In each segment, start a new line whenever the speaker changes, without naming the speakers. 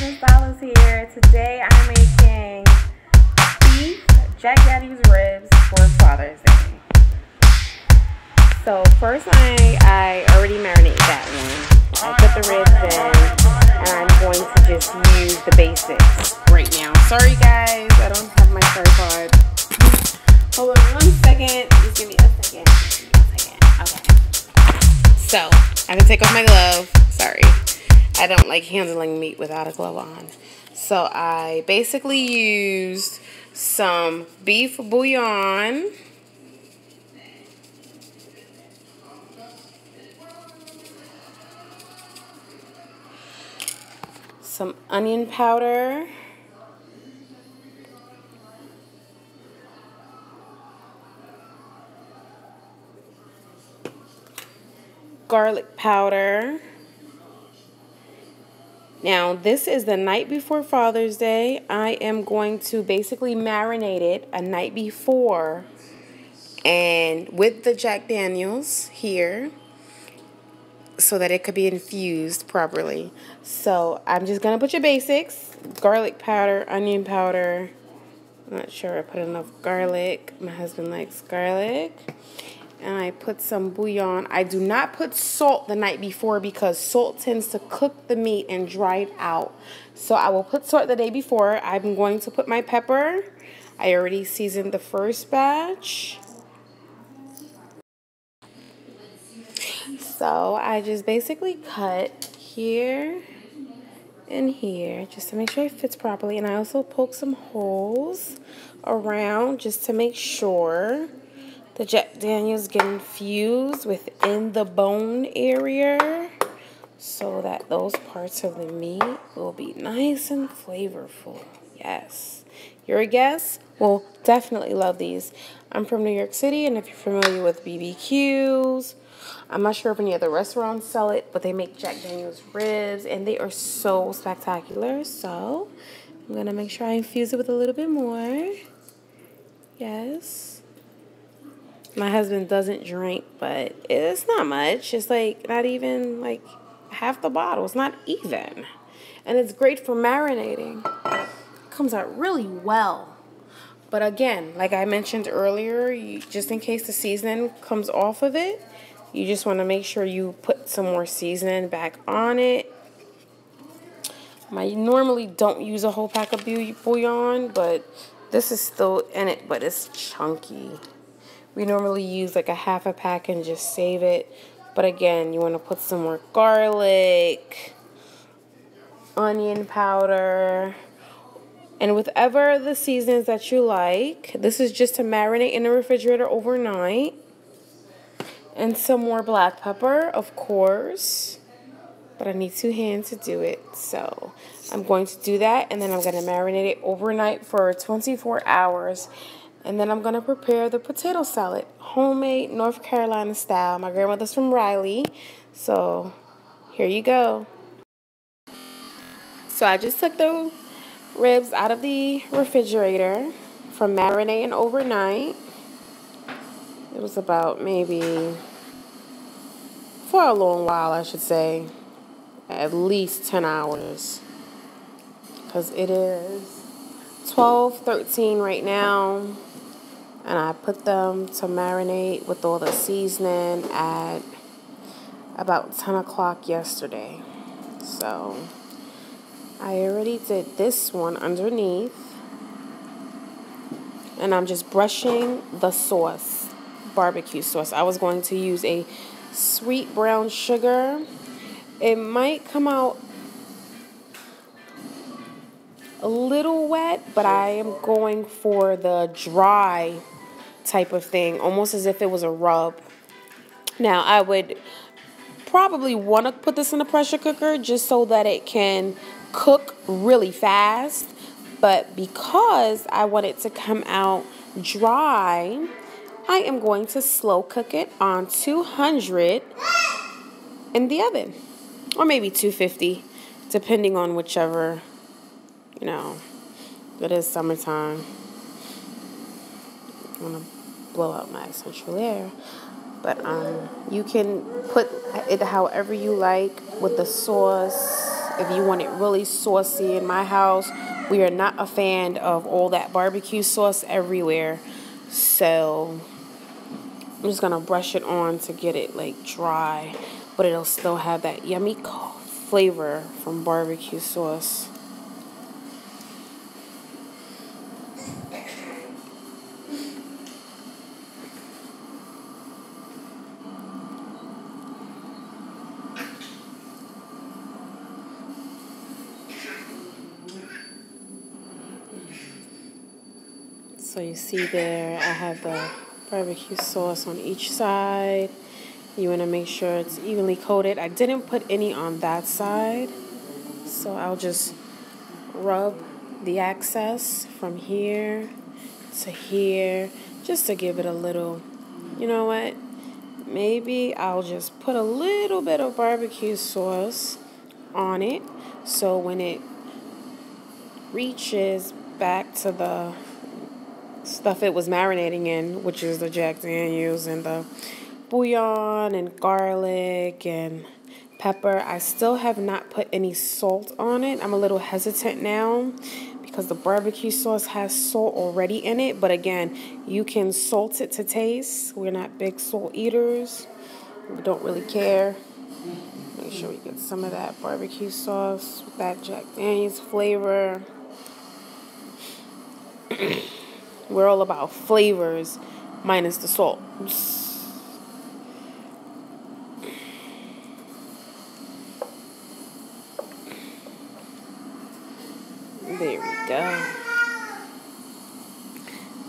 Miss Dollars here. Today I'm making beef Jack Daniels ribs for Father's Day. So first I already marinated that one. I put the ribs in and I'm going to just use the basics right now. Sorry guys, I don't have my tripod. Hold on 1 second. Just give me a second. Okay. So I can take off my glove. Sorry. I don't like handling meat without a glove on. So I basically used some beef bouillon, some onion powder, garlic powder. Now, this is the night before Father's Day. I am going to basically marinate it a night before and with the Jack Daniels here so that it could be infused properly. So, I'm just going to put your basics. Garlic powder, onion powder. I'm not sure I put enough garlic. My husband likes garlic. And I put some bouillon. I do not put salt the night before because salt tends to cook the meat and dry it out. So I will put salt the day before. I'm going to put my pepper. I already seasoned the first batch. So I just basically cut here and here just to make sure it fits properly. And I also poke some holes around just to make sure the Jack Daniels get infused within the bone area so that those parts of the meat will be nice and flavorful. Yes. Your guests will definitely love these. I'm from New York City, and if you're familiar with BBQs, I'm not sure if any other restaurants sell it, but they make Jack Daniels ribs, and they are so spectacular. So I'm going to make sure I infuse it with a little bit more. Yes. My husband doesn't drink, but it's not much. It's like not even like half the bottle. It's not even. And it's great for marinating. It comes out really well. But again, like I mentioned earlier, just in case the seasoning comes off of it, you just want to make sure you put some more seasoning back on it. I normally don't use a whole pack of bouillon, but this is still in it, but it's chunky. We normally use like a half a pack and just save it. But again, you want to put some more garlic, onion powder, and whatever the seasonings that you like. This is just to marinate in the refrigerator overnight. And some more black pepper, of course. But I need 2 hands to do it. So I'm going to do that, and then I'm going to marinate it overnight for 24 hours. And then I'm going to prepare the potato salad, homemade North Carolina style. My grandmother's from Raleigh, so here you go. So I just took the ribs out of the refrigerator from marinating overnight. It was about maybe, for a long while I should say, at least 10 hours. Because it is 12:13 right now. And I put them to marinate with all the seasoning at about 10 o'clock yesterday. So I already did this one underneath. And I'm just brushing the sauce, barbecue sauce. I was going to use a sweet brown sugar. It might come out a little wet, but I am going for the dry type of thing, almost as if it was a rub. Now, I would probably want to put this in a pressure cooker just so that it can cook really fast, but because I want it to come out dry, I am going to slow cook it on 200 in the oven, or maybe 250, depending on whichever. You know, it is summertime. I'm going to blow out my essential air. But you can put it however you like with the sauce. if you want it really saucy. In my house, we are not a fan of all that barbecue sauce everywhere. So I'm just going to brush it on to get it like dry, but it'll still have that yummy flavor from barbecue sauce. So you see there, I have the barbecue sauce on each side. You want to make sure it's evenly coated. I didn't put any on that side, so I'll just rub the excess from here to here just to give it a little, you know what, maybe I'll just put a little bit of barbecue sauce on it, so when it reaches back to the stuff it was marinating in, which is the Jack Daniels and the bouillon and garlic and pepper. I still have not put any salt on it. I'm a little hesitant now because the barbecue sauce has salt already in it. But again, you can salt it to taste. We're not big salt eaters. We don't really care. Make sure we get some of that barbecue sauce with that Jack Daniels flavor. We're all about flavors minus the salt. There we go.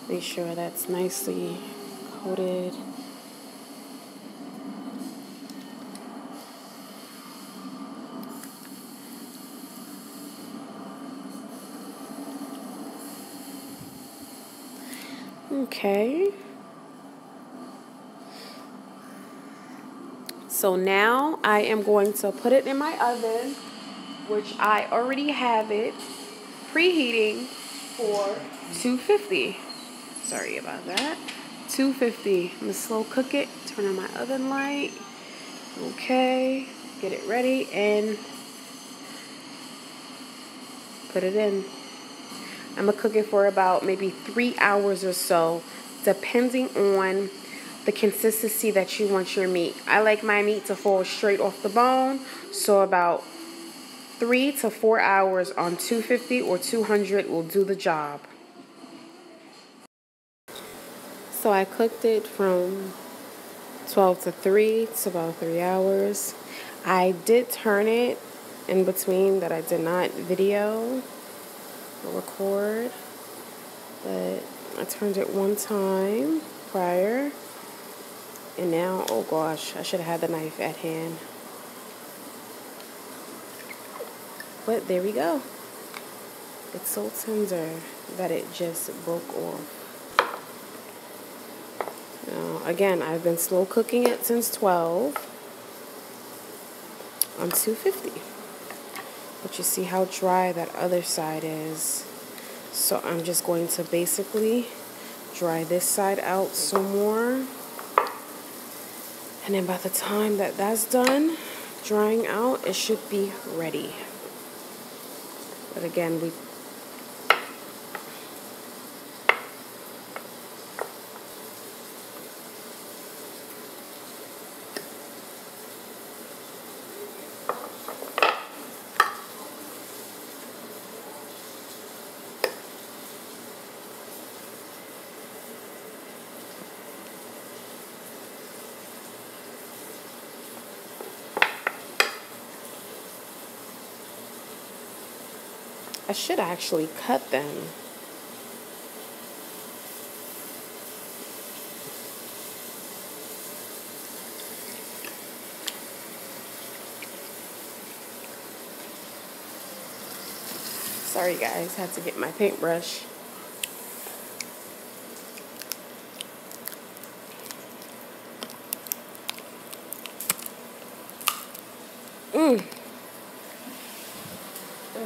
Make sure that's nicely coated. Okay. So now I am going to put it in my oven, which I already have it preheating for 250. Sorry about that. 250. I'm going to slow cook it. Turn on my oven light. Okay. Get it ready and put it in. I'm going to cook it for about maybe 3 hours or so, depending on the consistency that you want your meat. I like my meat to fall straight off the bone, so about 3 to 4 hours on 250 or 200 will do the job. So I cooked it from 12 to 3. It's about 3 hours. I did turn it in between that I did not video or record, but I turned it one time prior, and now, oh gosh, I should have had the knife at hand. But there we go. It's so tender that it just broke off. Now, again, I've been slow cooking it since 12 on 250. But you see how dry that other side is. So I'm just going to basically dry this side out some more. And then by the time that that's done drying out, it should be ready. But again, we I should actually cut them. Sorry guys, had to get my paintbrush.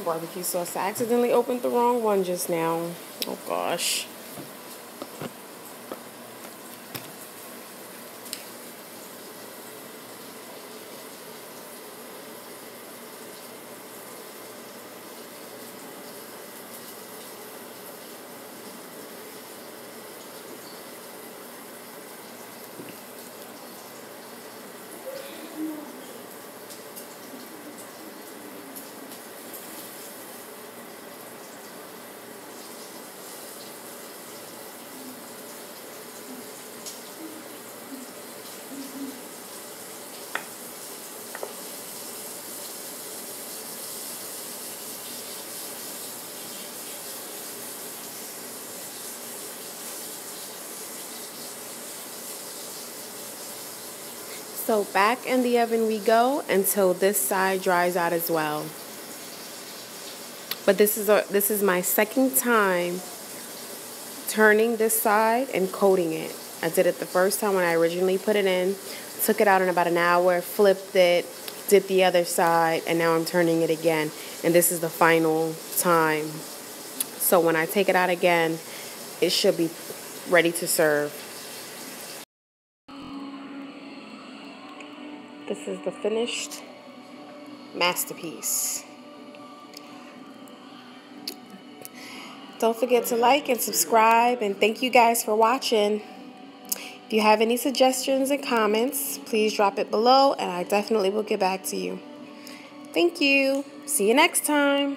Barbecue sauce. I accidentally opened the wrong one just now. Oh gosh. So back in the oven we go until this side dries out as well. But this is my second time turning this side and coating it. I did it the first time when I originally put it in, took it out in about an hour, flipped it, did the other side, and now I'm turning it again. And this is the final time. So when I take it out again, it should be ready to serve. This is the finished masterpiece. Don't forget to like and subscribe, and thank you guys for watching. If you have any suggestions and comments, please drop it below, and I definitely will get back to you. Thank you. See you next time.